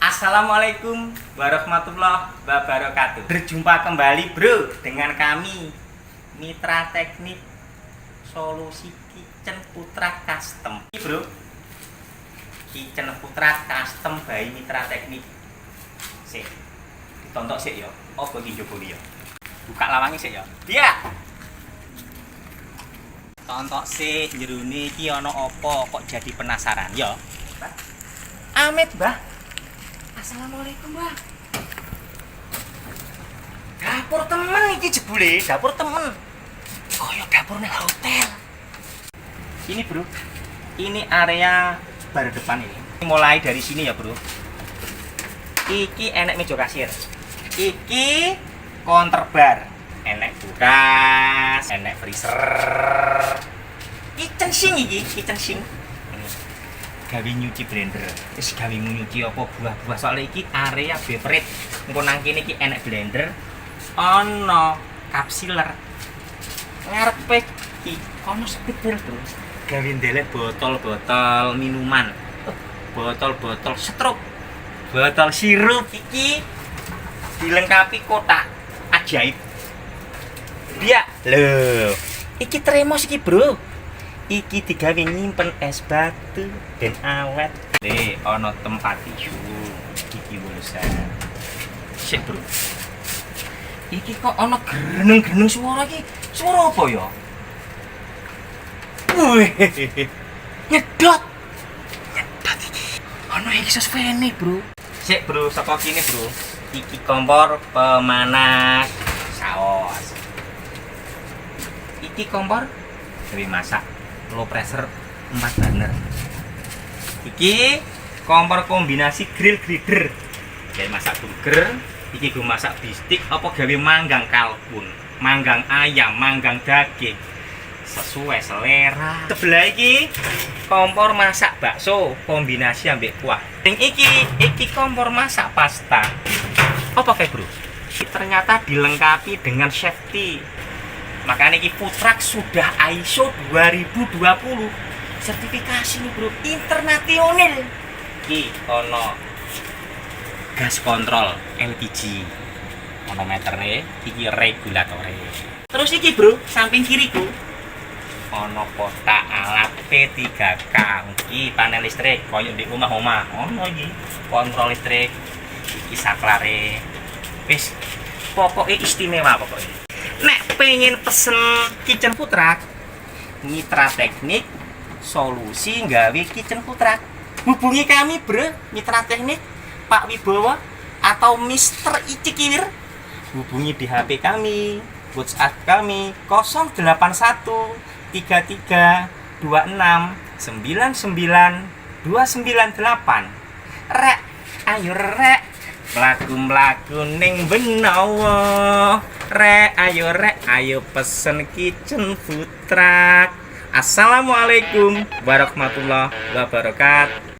Assalamualaikum warahmatullahi wabarakatuh. Berjumpa kembali bro dengan kami Mitra Teknik Solusi Kitchen Putra Custom. Bro, Kitchen Putra Custom by Mitra Teknik. Sik, ditontok sik ya. Apa iki njaba ya? Buka lawange sik ya. Dia. Tontok sik jerone iki ana apa kok jadi penasaran ya? Amit, Mbah. Assalamualaikum, Mbah. Dapur temen iki jebule, dapur temen. Kaya dapur ning hotel. Ini, Bro. Ini area bar depan ini. Mulai dari sini ya, Bro. Iki enek meja kasir. Iki counter bar. Enek kulkas, enek freezer. Kitchen sink iki, kitchen sink. Gawe nyuci blender, wis gawe nyuci apa buah-buah soalnya iki area beverage. Engko nang kene iki enek blender, ana kapsiler. Ngarepe iki ana speedbel, Bro. Gawe ndelek botol-botol minuman. Botol-botol stroke. Botol sirup iki dilengkapi kotak ajaib. Dia, lho. Iki termos iki, Bro. Iki digawe nyimpen es batu dan awet. Ana tempat tisu. Iki wulusan. Sik, Bro. Iki kok ana greneng-greneng suara iki. Suara apa ya? Wih. Nyedot. Nyedot iki. Ana exhaust fan, Bro. Sik, Bro, saka kene, Bro. Iki kompor pemanas saos. Iki kompor gawe masak. Low pressure 4 burner. Iki kompor kombinasi grill grider. Gawe masak burger, iki go masak bistik apa gawe manggang kalkun, manggang ayam, manggang daging. Sesuai selera. Sebelah iki kompor masak bakso kombinasi ambek kuah. Sing iki kompor masak pasta. Apa kae, Bro? Ternyata dilengkapi dengan safety. Makanya ini Putrak sudah ISO 2020 sertifikasi nih, Bro, internasional. Iki ono gas kontrol LPG manometernya, iki regulatornya. Terus iki, Bro, samping kiriku ono kotak alat P3K. Iki panel listrik koyo di omah-omah. Ono iki kontrol listrik, iki saklare. Wis pokoknya istimewa pokoknya. Nek pengen pesen kitchen Putrak, Mitra Teknik Solusi gawe kitchen Putrak, hubungi kami, Bro. Mitra Teknik Pak Wibowo atau Mr. Icikiwir. Hubungi di HP kami, WhatsApp kami 081 33 26 99 298. Rek, ayo rek, mlaku-mlaku ning Benowo. Rek, ayo pesen kitchen Putrak. Assalamualaikum warahmatullahi wabarakatuh.